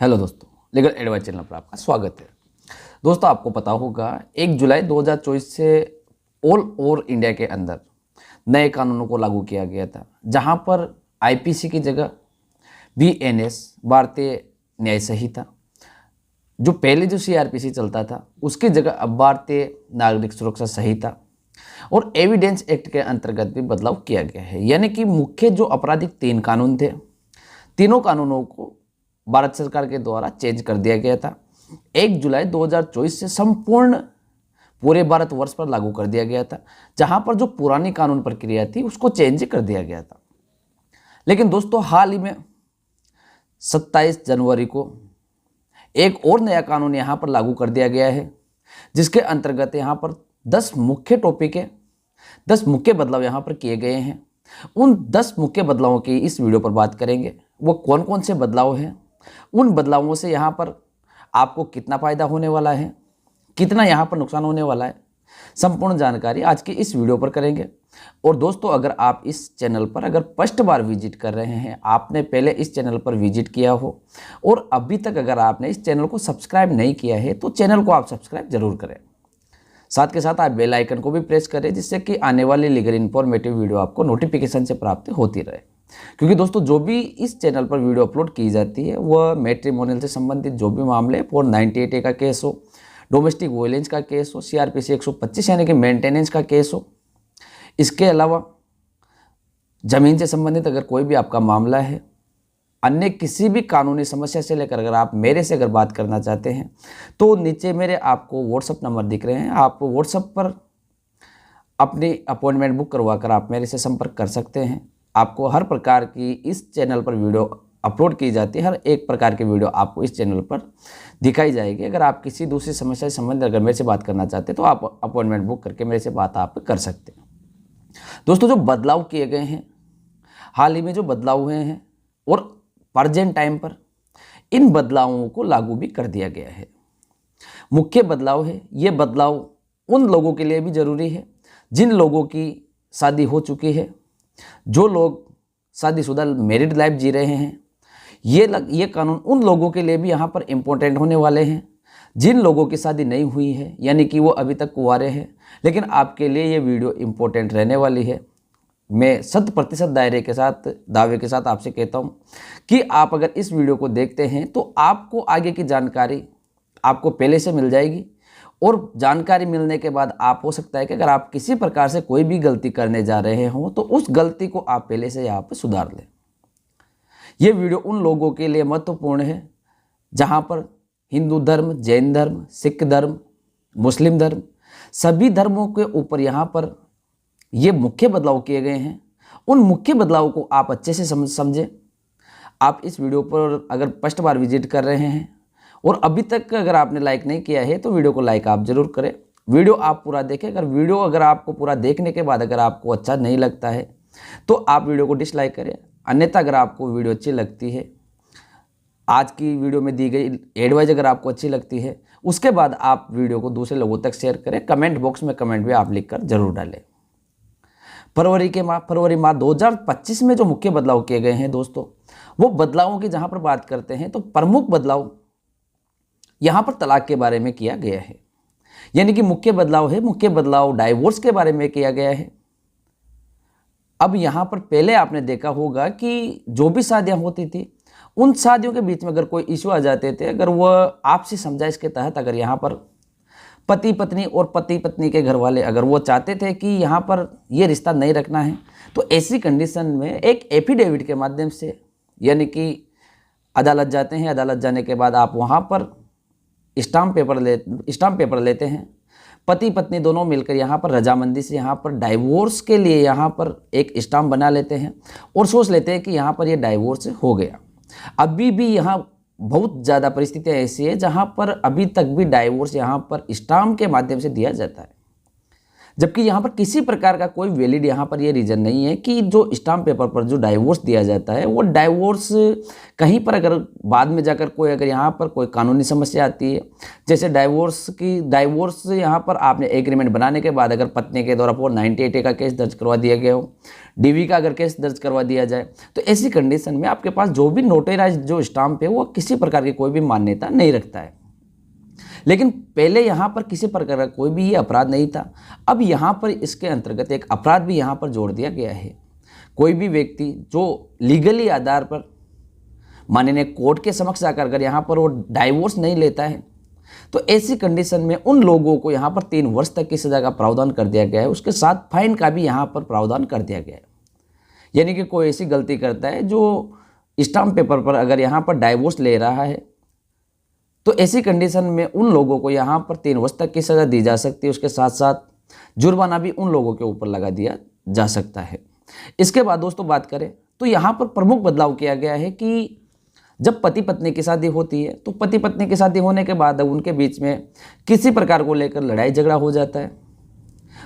Hello दोस्तों, legal advice channel पर आपका स्वागत है। दोस्तों, आपको पता होगा 1 जुलाई 2024 से ऑल ओवर इंडिया के अंदर नए कानूनों को लागू किया गया था, जहां पर आईपीसी की जगह बीएनएस भारतीय न्याय संहिता, जो पहले जो सीआरपीसी चलता था उसकी जगह अब भारतीय नागरिक सुरक्षा संहिता और एविडेंस एक्ट के अंतर्गत भी बदलाव किया गया है। यानी कि मुख्य जो आपराधिक 3 कानून थे, तीनों कानूनों को भारत सरकार के द्वारा चेंज कर दिया गया था। 1 जुलाई 2024 से संपूर्ण पूरे भारतवर्ष पर लागू कर दिया गया था, जहां पर जो पुरानी कानून प्रक्रिया थी उसको चेंज कर दिया गया था। लेकिन दोस्तों, हाल ही में 27 जनवरी को एक और नया कानून यहां पर लागू कर दिया गया है, जिसके अंतर्गत यहां पर 10 मुख्य टॉपिक है, 10 मुख्य बदलाव यहां पर किए गए हैं। उन 10 मुख्य बदलावों की इस वीडियो पर बात करेंगे। वो कौन कौन से बदलाव हैं, उन बदलावों से यहाँ पर आपको कितना फ़ायदा होने वाला है, कितना यहाँ पर नुकसान होने वाला है, संपूर्ण जानकारी आज की इस वीडियो पर करेंगे। और दोस्तों, अगर आप इस चैनल पर अगर फर्स्ट बार विजिट कर रहे हैं, आपने पहले इस चैनल पर विजिट किया हो और अभी तक अगर आपने इस चैनल को सब्सक्राइब नहीं किया है तो चैनल को आप सब्सक्राइब जरूर करें। साथ के साथ आप बेल आइकन को भी प्रेस करें, जिससे कि आने वाली लीगल इन्फॉर्मेटिव वीडियो आपको नोटिफिकेशन से प्राप्त होती रहे। क्योंकि दोस्तों, जो भी इस चैनल पर वीडियो अपलोड की जाती है वह मैट्रिमोनियल से संबंधित जो भी मामले 498A का केस हो, डोमेस्टिक वायलेंस का केस हो, सीआरपीसी 125 यानी कि मेंटेनेंस का केस हो, इसके अलावा ज़मीन से संबंधित अगर कोई भी आपका मामला है, अन्य किसी भी कानूनी समस्या से लेकर अगर आप मेरे से अगर बात करना चाहते हैं तो नीचे मेरे आपको व्हाट्सअप नंबर दिख रहे हैं। आप व्हाट्सअप पर अपनी अपॉइंटमेंट बुक करवा कर आप मेरे से संपर्क कर सकते हैं। आपको हर प्रकार की इस चैनल पर वीडियो अपलोड की जाती है, हर एक प्रकार की वीडियो आपको इस चैनल पर दिखाई जाएगी। अगर आप किसी दूसरी समस्या से संबंधित अगर मेरे से बात करना चाहते हैं तो आप अपॉइंटमेंट बुक करके मेरे से बात आप कर सकते हैं। दोस्तों, जो बदलाव किए गए हैं, हाल ही में जो बदलाव हुए हैं और प्रेजेंट टाइम पर इन बदलावों को लागू भी कर दिया गया है। मुख्य बदलाव है, ये बदलाव उन लोगों के लिए भी ज़रूरी है जिन लोगों की शादी हो चुकी है, जो लोग शादीशुदा मैरिड लाइफ जी रहे हैं। ये कानून उन लोगों के लिए भी यहाँ पर इम्पोर्टेंट होने वाले हैं जिन लोगों की शादी नहीं हुई है, यानी कि वो अभी तक कुंवारे हैं। लेकिन आपके लिए ये वीडियो इम्पोर्टेंट रहने वाली है। मैं 100% दावे के साथ आपसे कहता हूँ कि आप अगर इस वीडियो को देखते हैं तो आपको आगे की जानकारी आपको पहले से मिल जाएगी। और जानकारी मिलने के बाद आप हो सकता है कि अगर आप किसी प्रकार से कोई भी गलती करने जा रहे हो तो उस गलती को आप पहले से यहाँ पर सुधार लें। ये वीडियो उन लोगों के लिए महत्वपूर्ण है जहाँ पर हिंदू धर्म, जैन धर्म, सिख धर्म, मुस्लिम धर्म, सभी धर्मों के ऊपर यहाँ पर ये मुख्य बदलाव किए गए हैं। उन मुख्य बदलावों को आप अच्छे से समझें। आप इस वीडियो पर अगर फर्स्ट बार विजिट कर रहे हैं और अभी तक अगर आपने लाइक नहीं किया है तो वीडियो को लाइक आप जरूर करें। वीडियो आप पूरा देखें। अगर आपको पूरा देखने के बाद अगर आपको अच्छा नहीं लगता है तो आप वीडियो को डिसलाइक करें। अन्यथा अगर आपको वीडियो अच्छी लगती है, आज की वीडियो में दी गई एडवाइस अगर आपको अच्छी लगती है, उसके बाद आप वीडियो को दूसरे लोगों तक शेयर करें। कमेंट बॉक्स में कमेंट भी आप लिखकर जरूर डालें। फरवरी माह 2025 में जो मुख्य बदलाव किए गए हैं दोस्तों, वो बदलावों की जहां पर बात करते हैं तो प्रमुख बदलाव यहां पर तलाक के बारे में किया गया है। यानी कि मुख्य बदलाव डाइवोर्स के बारे में किया गया है। अब यहां पर पहले आपने देखा होगा कि जो भी शादियां होती थी, उन शादियों के बीच में अगर कोई इश्यू आ जाते थे, अगर वह आपसी समझाइश के तहत अगर यहाँ पर पति पत्नी और पति पत्नी के घर वाले अगर वो चाहते थे कि यहाँ पर ये रिश्ता नहीं रखना है, तो ऐसी कंडीशन में एक एफिडेविट के माध्यम से, यानी कि अदालत जाते हैं। अदालत जाने के बाद आप वहाँ पर स्टाम्प पेपर लेते हैं। पति पत्नी दोनों मिलकर यहाँ पर रजामंदी से यहाँ पर डाइवोर्स के लिए यहाँ पर एक स्टाम्प बना लेते हैं और सोच लेते हैं कि यहाँ पर ये डाइवोर्स हो गया। अभी भी यहाँ बहुत ज़्यादा परिस्थितियाँ ऐसी है जहाँ पर अभी तक भी डाइवोर्स यहाँ पर स्टाम्प के माध्यम से दिया जाता है। जबकि यहाँ पर किसी प्रकार का कोई वैलिड यहाँ पर ये रीज़न नहीं है कि जो स्टाम्प पेपर पर जो डाइवोर्स दिया जाता है वो डाइवोर्स कहीं पर अगर बाद में जाकर कोई अगर यहाँ पर कोई कानूनी समस्या आती है, जैसे डाइवोर्स यहाँ पर आपने एग्रीमेंट बनाने के बाद अगर पत्नी के द्वारा 498A का केस दर्ज करवा दिया गया हो, DV का अगर केस दर्ज करवा दिया जाए, तो ऐसी कंडीशन में आपके पास जो भी नोटराइज जो स्टाम्प है वो किसी प्रकार की कोई भी मान्यता नहीं रखता है। लेकिन पहले यहाँ पर किसी प्रकार का कोई भी ये अपराध नहीं था। अब यहाँ पर इसके अंतर्गत एक अपराध भी यहाँ पर जोड़ दिया गया है। कोई भी व्यक्ति जो लीगली आधार पर माननीय कोर्ट के समक्ष जाकर अगर यहाँ पर वो डाइवोर्स नहीं लेता है, तो ऐसी कंडीशन में उन लोगों को यहाँ पर 3 वर्ष तक की सज़ा का प्रावधान कर दिया गया है। उसके साथ फाइन का भी यहाँ पर प्रावधान कर दिया गया है। यानी कि कोई ऐसी गलती करता है जो स्टाम्प पेपर पर अगर यहाँ पर डाइवोर्स ले रहा है, तो ऐसी कंडीशन में उन लोगों को यहाँ पर 3 वर्ष तक की सज़ा दी जा सकती है। उसके साथ साथ जुर्माना भी उन लोगों के ऊपर लगा दिया जा सकता है। इसके बाद दोस्तों बात करें तो यहाँ पर प्रमुख बदलाव किया गया है कि जब पति पत्नी की शादी होती है, तो पति पत्नी की शादी होने के बाद उनके बीच में किसी प्रकार को लेकर लड़ाई झगड़ा हो जाता है।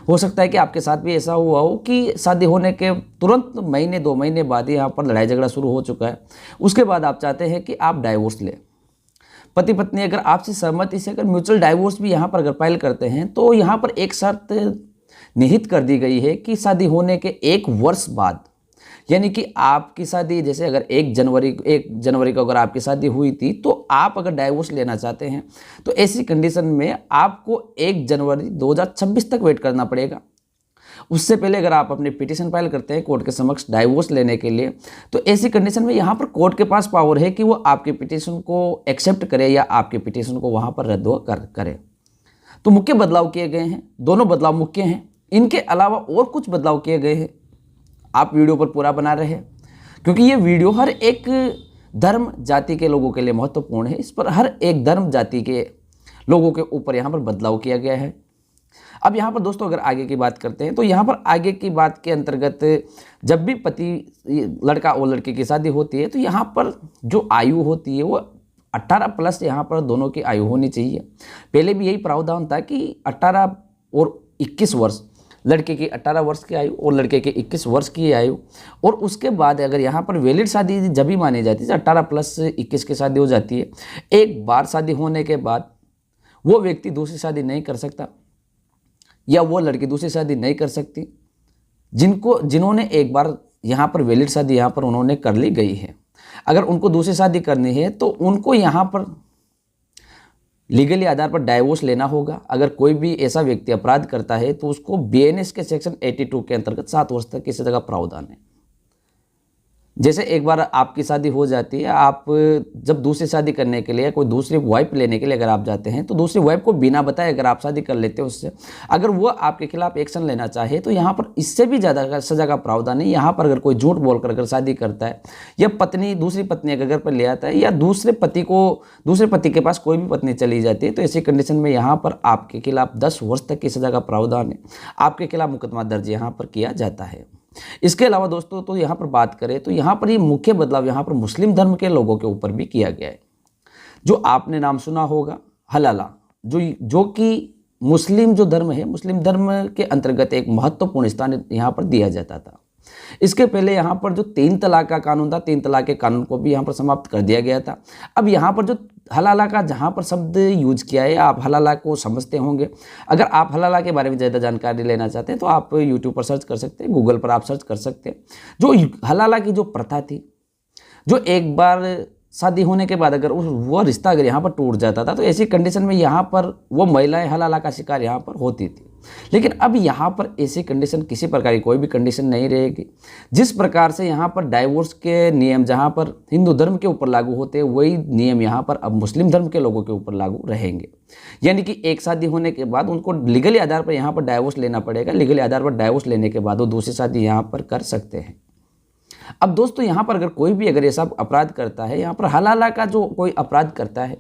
हो सकता है कि आपके साथ भी ऐसा हुआ हो कि शादी होने के तुरंत महीने 2 महीने बाद ही यहाँ पर लड़ाई झगड़ा शुरू हो चुका है। उसके बाद आप चाहते हैं कि आप डाइवोर्स लें। पति पत्नी अगर आपसी सहमति से अगर म्यूचुअल डाइवोर्स भी यहाँ पर अगर फाइल करते हैं, तो यहाँ पर एक शर्त निहित कर दी गई है कि शादी होने के 1 वर्ष बाद, यानी कि आपकी शादी जैसे अगर 1 जनवरी को अगर आपकी शादी हुई थी, तो आप अगर डाइवोर्स लेना चाहते हैं तो ऐसी कंडीशन में आपको 1 जनवरी 2026 तक वेट करना पड़ेगा। उससे पहले अगर आप अपनी पिटीशन फाइल करते हैं कोर्ट के समक्ष डाइवोर्स लेने के लिए, तो ऐसी कंडीशन में यहाँ पर कोर्ट के पास पावर है कि वो आपके पिटीशन को एक्सेप्ट करे या आपके पिटीशन को वहाँ पर रद्द करे। तो मुख्य बदलाव किए गए हैं, दोनों बदलाव मुख्य हैं। इनके अलावा और कुछ बदलाव किए गए हैं। आप वीडियो पर पूरा बना रहे हैं क्योंकि ये वीडियो हर एक धर्म जाति के लोगों के लिए महत्वपूर्ण है। इस पर हर एक धर्म जाति के लोगों के ऊपर यहाँ पर बदलाव किया गया है। अब यहाँ पर दोस्तों अगर आगे की बात करते हैं, तो यहाँ पर आगे की बात के अंतर्गत जब भी लड़का और लड़की की शादी होती है, तो यहाँ पर जो आयु होती है वो 18+ यहाँ पर दोनों की आयु होनी चाहिए। पहले भी यही प्रावधान था कि 18 और 21 वर्ष, लड़के की 18 वर्ष की आयु और लड़के की 21 वर्ष की आयु। और उसके बाद अगर यहाँ पर वैलिड शादी जब भी मानी जाती है, 18+21 की शादी हो जाती है। एक बार शादी होने के बाद वो व्यक्ति दूसरी शादी नहीं कर सकता या वो लड़की दूसरी शादी नहीं कर सकती जिन्होंने एक बार यहाँ पर वैलिड शादी यहाँ पर उन्होंने कर ली गई है। अगर उनको दूसरी शादी करनी है तो उनको यहाँ पर लीगली आधार पर डाइवोर्स लेना होगा। अगर कोई भी ऐसा व्यक्ति अपराध करता है तो उसको BNS के सेक्शन 82 के अंतर्गत 7 वर्ष तक की सजा का प्रावधान है। जैसे एक बार आपकी शादी हो जाती है, आप जब दूसरी शादी करने के लिए कोई दूसरी वाइफ लेने के लिए अगर आप जाते हैं, तो दूसरी वाइफ को बिना बताए अगर आप शादी कर लेते हो उससे, अगर वो आपके खिलाफ एक्शन लेना चाहे तो यहाँ पर इससे भी ज़्यादा सजा का प्रावधान है। यहाँ पर अगर कोई झूठ बोलकर अगर शादी करता है या दूसरी पत्नी अगर घर पर ले आता है या दूसरे पति के पास कोई भी पत्नी चली जाती है, तो ऐसी कंडीशन में यहाँ पर आपके खिलाफ 10 वर्ष तक की सजा का प्रावधान है। आपके खिलाफ मुकदमा दर्ज यहाँ पर किया जाता है। इसके अलावा दोस्तों तो यहाँ पर बात करें तो यहाँ पर ये मुख्य बदलाव यहाँ पर मुस्लिम धर्म के लोगों के ऊपर भी किया गया है। जो आपने नाम सुना होगा हलाला, जो कि मुस्लिम जो धर्म है, मुस्लिम धर्म के अंतर्गत एक महत्वपूर्ण स्थान यहाँ पर दिया जाता था। इसके पहले यहाँ पर जो 3 तलाक का कानून था, 3 तलाक के कानून को भी यहाँ पर समाप्त कर दिया गया था। अब यहाँ पर जो हलाला का जहाँ पर शब्द यूज किया है, आप हलाला को समझते होंगे। अगर आप हलाला के बारे में ज़्यादा जानकारी लेना चाहते हैं तो आप यूट्यूब पर सर्च कर सकते हैं, गूगल पर आप सर्च कर सकते हैं। जो हलाला की जो प्रथा थी, जो एक बार शादी होने के बाद अगर वो रिश्ता अगर यहाँ पर टूट जाता था, तो ऐसी कंडीशन में यहाँ पर वो महिलाएं हलाला का शिकार यहाँ पर होती थी। लेकिन अब यहाँ पर ऐसी कंडीशन, किसी प्रकार की कोई भी कंडीशन नहीं रहेगी। जिस प्रकार से यहाँ पर डाइवोर्स के नियम जहाँ पर हिंदू धर्म के ऊपर लागू होते हैं, वही नियम यहाँ पर अब मुस्लिम धर्म के लोगों के ऊपर लागू रहेंगे। यानी कि एक शादी होने के बाद उनको लीगली आधार पर यहाँ पर डाइवोर्स लेना पड़ेगा। लीगली आधार पर डाइवोर्स लेने के बाद वो दूसरी शादी यहाँ पर कर सकते हैं। अब दोस्तों यहाँ पर अगर कोई भी अगर ऐसा अपराध करता है, यहाँ पर हलाला का जो कोई अपराध करता है,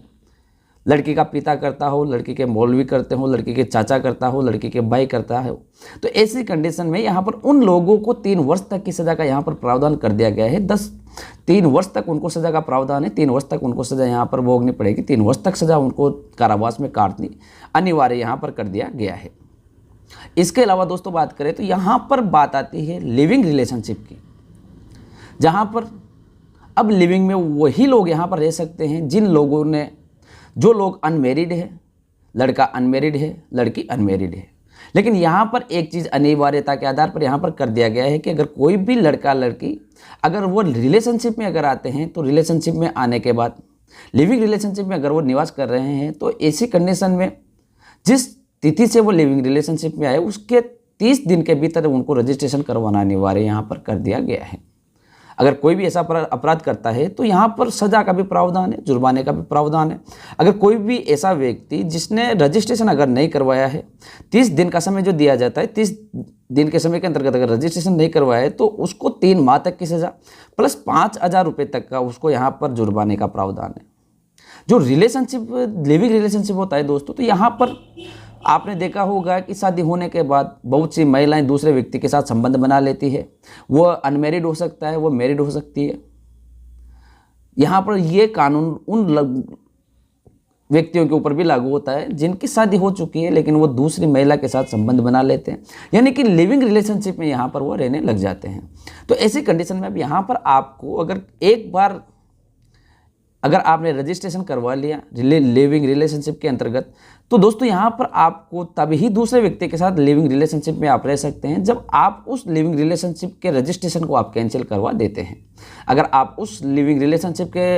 लड़की का पिता करता हो, लड़की के मौलवी करते हो, लड़की के चाचा करता हो, लड़की के भाई करता है, तो ऐसी कंडीशन में यहाँ पर उन लोगों को 3 वर्ष तक की सज़ा का यहाँ पर प्रावधान कर दिया गया है। 3 वर्ष तक उनको सज़ा का प्रावधान है। 3 वर्ष तक उनको सज़ा यहाँ पर भोगनी पड़ेगी। 3 वर्ष तक सज़ा उनको कारावास में काटनी अनिवार्य यहाँ पर कर दिया गया है। इसके अलावा दोस्तों बात करें तो यहाँ पर बात आती है लिविंग रिलेशनशिप की, जहाँ पर अब लिविंग में वही लोग यहाँ पर रह सकते हैं जिन लोगों ने, जो लोग अनमेरिड है, लड़का अनमेरिड है, लड़की अनमेरिड है। लेकिन यहाँ पर एक चीज़ अनिवार्यता के आधार पर यहाँ पर कर दिया गया है कि अगर कोई भी लड़का लड़की अगर वो रिलेशनशिप में अगर आते हैं तो रिलेशनशिप में आने के बाद लिविंग रिलेशनशिप में अगर वो निवास कर रहे हैं तो ऐसी कंडीशन में जिस तिथि से वो लिविंग रिलेशनशिप में आए उसके 30 दिन के भीतर उनको रजिस्ट्रेशन करवाना अनिवार्य यहाँ पर कर दिया गया है। अगर कोई भी ऐसा अपराध करता है तो यहाँ पर सजा का भी प्रावधान है, जुर्माने का भी प्रावधान है। अगर कोई भी ऐसा व्यक्ति जिसने रजिस्ट्रेशन अगर नहीं करवाया है, 30 दिन का समय जो दिया जाता है, 30 दिन के समय के अंतर्गत अगर रजिस्ट्रेशन नहीं करवाया है तो उसको 3 माह तक की सजा प्लस 5,000 रुपये तक का उसको यहाँ पर जुर्माने का प्रावधान है। जो रिलेशनशिप लिविंग रिलेशनशिप होता है दोस्तों, तो यहाँ पर आपने देखा होगा कि शादी होने के बाद बहुत सी महिलाएं दूसरे व्यक्ति के साथ संबंध बना लेती है। वो अनमेरिड हो सकता है, वो मैरिड हो सकती है। यहाँ पर ये कानून उन व्यक्तियों के ऊपर भी लागू होता है जिनकी शादी हो चुकी है लेकिन वो दूसरी महिला के साथ संबंध बना लेते हैं, यानी कि लिविंग रिलेशनशिप में यहाँ पर वो रहने लग जाते हैं। तो ऐसी कंडीशन में अब यहाँ पर आपको अगर एक बार अगर आपने रजिस्ट्रेशन करवा लिया लिविंग रिलेशनशिप के अंतर्गत, तो दोस्तों यहाँ पर आपको तभी दूसरे व्यक्ति के साथ लिविंग रिलेशनशिप में आप रह सकते हैं जब आप उस लिविंग रिलेशनशिप के रजिस्ट्रेशन को आप कैंसिल करवा देते हैं। अगर आप उस लिविंग रिलेशनशिप के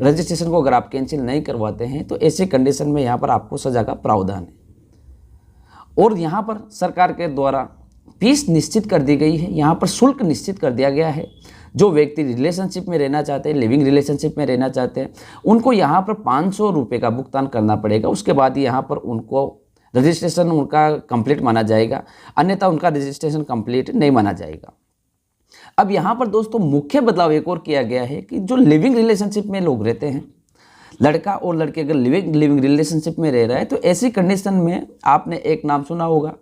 रजिस्ट्रेशन को अगर आप कैंसिल नहीं करवाते हैं तो ऐसी कंडीशन में यहाँ पर आपको सजा का प्रावधान है। और यहाँ पर सरकार के द्वारा फीस निश्चित कर दी गई है, यहाँ पर शुल्क निश्चित कर दिया गया है। जो व्यक्ति रिलेशनशिप में रहना चाहते हैं, लिविंग रिलेशनशिप में रहना चाहते हैं, उनको यहाँ पर 500 रुपये का भुगतान करना पड़ेगा। उसके बाद यहाँ पर उनको रजिस्ट्रेशन उनका कंप्लीट माना जाएगा, अन्यथा उनका रजिस्ट्रेशन कंप्लीट नहीं माना जाएगा। अब यहाँ पर दोस्तों मुख्य बदलाव एक और किया गया है कि जो लिविंग रिलेशनशिप में लोग रहते हैं, लड़का और लड़की अगर लिविंग रिलेशनशिप में रह रहा है तो ऐसी कंडीशन में आपने एक नाम सुना होगा,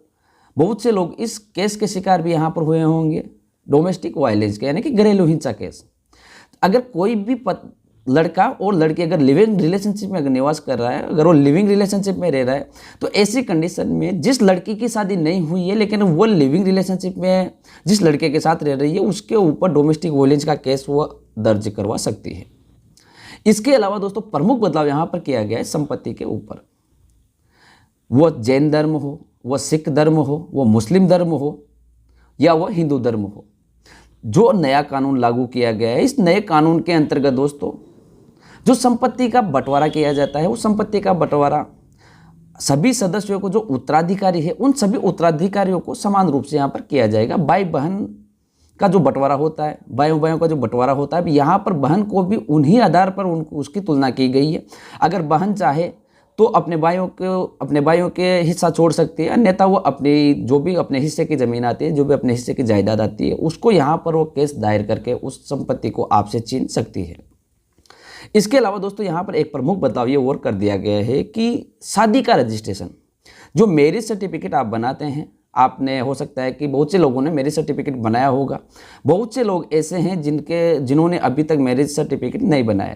बहुत से लोग इस केस के शिकार भी यहाँ पर हुए होंगे, डोमेस्टिक वायलेंस के, यानी कि घरेलू हिंसा केस। अगर कोई भी लड़का और लड़की अगर लिविंग रिलेशनशिप में अगर निवास कर रहा है, अगर वो लिविंग रिलेशनशिप में रह रहा है, तो ऐसी कंडीशन में जिस लड़की की शादी नहीं हुई है लेकिन वो लिविंग रिलेशनशिप में जिस लड़के के साथ रह रही है उसके ऊपर डोमेस्टिक वायलेंस का केस वो दर्ज करवा सकती है। इसके अलावा दोस्तों प्रमुख बदलाव यहाँ पर किया गया है संपत्ति के ऊपर। वो जैन धर्म हो, वो सिख धर्म हो, वो मुस्लिम धर्म हो या वो हिंदू धर्म हो, जो नया कानून लागू किया गया है, इस नए कानून के अंतर्गत दोस्तों जो संपत्ति का बंटवारा किया जाता है, उस संपत्ति का बंटवारा सभी सदस्यों को, जो उत्तराधिकारी है उन सभी उत्तराधिकारियों को समान रूप से यहाँ पर किया जाएगा। भाई बहन का जो बंटवारा होता है, भाइयों भाइयों का जो बंटवारा होता है, यहाँ पर बहन को भी उन्हीं आधार पर उसकी तुलना की गई है। अगर बहन चाहे तो अपने भाइयों के हिस्सा छोड़ सकती है, अन्यथा वो अपनी जो भी अपने हिस्से की ज़मीन आती है, जो भी अपने हिस्से की जायदाद आती है, उसको यहाँ पर वो केस दायर करके उस संपत्ति को आपसे छीन सकती है। इसके अलावा दोस्तों यहाँ पर एक प्रमुख बदलाव ये और कर दिया गया है कि शादी का रजिस्ट्रेशन, जो मैरिज सर्टिफिकेट आप बनाते हैं, आपने हो सकता है कि बहुत से लोगों ने मैरिज सर्टिफिकेट बनाया होगा, बहुत से लोग ऐसे हैं जिन्होंने अभी तक मैरिज सर्टिफिकेट नहीं बनाया।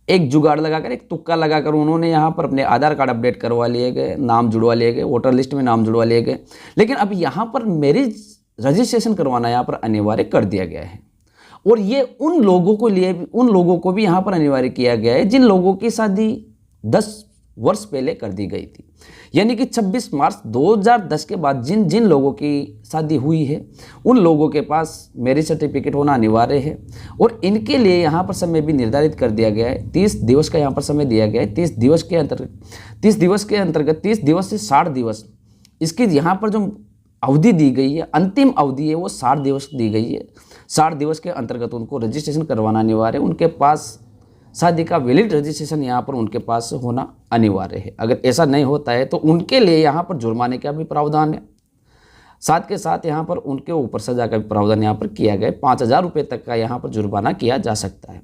एक जुगाड़ लगाकर, एक तुक्का लगाकर उन्होंने यहाँ पर अपने आधार कार्ड अपडेट करवा लिए गए, नाम जुड़वा लिए गए, वोटर लिस्ट में नाम जुड़वा लिए गए, लेकिन अब यहाँ पर मैरिज रजिस्ट्रेशन करवाना यहाँ पर अनिवार्य कर दिया गया है। और ये उन लोगों को भी यहाँ पर अनिवार्य किया गया है जिन लोगों की शादी 10 वर्ष पहले कर दी गई थी, यानी कि 26 मार्च 2010 के बाद जिन लोगों की शादी हुई है उन लोगों के पास मैरिज सर्टिफिकेट होना अनिवार्य है। और इनके लिए यहाँ पर समय भी निर्धारित कर दिया गया है, 30 दिवस का यहाँ पर समय दिया गया है। 30 दिवस के अंतर्गत 30 दिवस से 60 दिवस इसकी यहाँ पर जो अवधि दी गई है, अंतिम अवधि है, वो 60 दिवस दी गई है। 60 दिवस के अंतर्गत उनको रजिस्ट्रेशन करवाना अनिवार्य है, उनके पास शादी का वैलिड रजिस्ट्रेशन यहाँ पर उनके पास होना अनिवार्य है। अगर ऐसा नहीं होता है तो उनके लिए यहाँ पर जुर्माने का भी प्रावधान है, साथ के साथ यहाँ पर उनके ऊपर सजा का भी प्रावधान यहाँ पर किया गया है। 5,000 रुपये तक का यहाँ पर जुर्माना किया जा सकता है।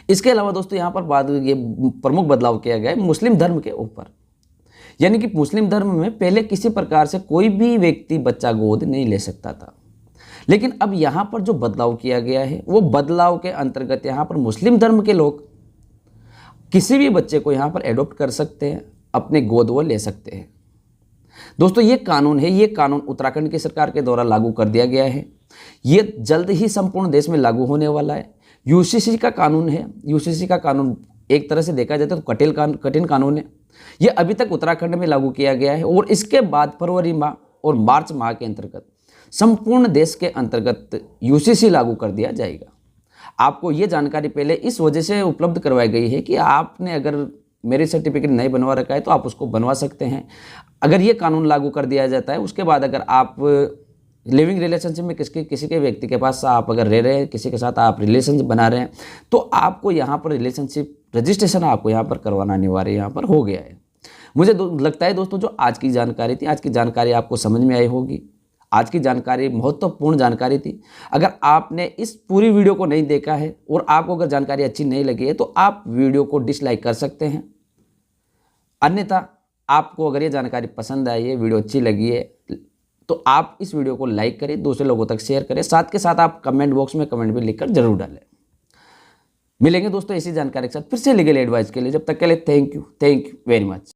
इसके अलावा दोस्तों यहाँ पर ये प्रमुख बदलाव किया गया है मुस्लिम धर्म के ऊपर, यानी कि मुस्लिम धर्म में पहले किसी प्रकार से कोई भी व्यक्ति बच्चा गोद नहीं ले सकता था, लेकिन अब यहाँ पर जो बदलाव किया गया है वो बदलाव के अंतर्गत यहाँ पर मुस्लिम धर्म के लोग किसी भी बच्चे को यहाँ पर एडॉप्ट कर सकते हैं, अपने गोद वो ले सकते हैं। दोस्तों ये कानून है, ये कानून उत्तराखंड की सरकार के द्वारा लागू कर दिया गया है। ये जल्द ही संपूर्ण देश में लागू होने वाला है। यूसीसी का कानून है। यूसीसी का कानून एक तरह से देखा जाए तो कठिन कानून है। ये अभी तक उत्तराखंड में लागू किया गया है और इसके बाद फरवरी माह और मार्च माह के अंतर्गत संपूर्ण देश के अंतर्गत यूसीसी लागू कर दिया जाएगा। आपको ये जानकारी पहले इस वजह से उपलब्ध करवाई गई है कि आपने अगर मैरिज सर्टिफिकेट नहीं बनवा रखा है तो आप उसको बनवा सकते हैं। अगर ये कानून लागू कर दिया जाता है, उसके बाद अगर आप लिविंग रिलेशनशिप में किसी के व्यक्ति के पास आप अगर रह रहे हैं, किसी के साथ आप रिलेशनशिप बना रहे हैं, तो आपको यहाँ पर रिलेशनशिप रजिस्ट्रेशन आपको यहाँ पर करवाना अनिवार्य यहाँ पर हो गया है। मुझे लगता है दोस्तों जो आज की जानकारी थी, आज की जानकारी आपको समझ में आई होगी। आज की जानकारी महत्वपूर्ण जानकारी थी। अगर आपने इस पूरी वीडियो को नहीं देखा है और आपको अगर जानकारी अच्छी नहीं लगी है तो आप वीडियो को डिसलाइक कर सकते हैं। अन्यथा आपको अगर ये जानकारी पसंद आई है, वीडियो अच्छी लगी है, तो आप इस वीडियो को लाइक करें, दूसरे लोगों तक शेयर करें, साथ के साथ आप कमेंट बॉक्स में कमेंट भी लिखकर जरूर डालें। मिलेंगे दोस्तों इसी जानकारी के साथ फिर से लीगल एडवाइस के लिए। जब तक के लिए थैंक यू वेरी मच।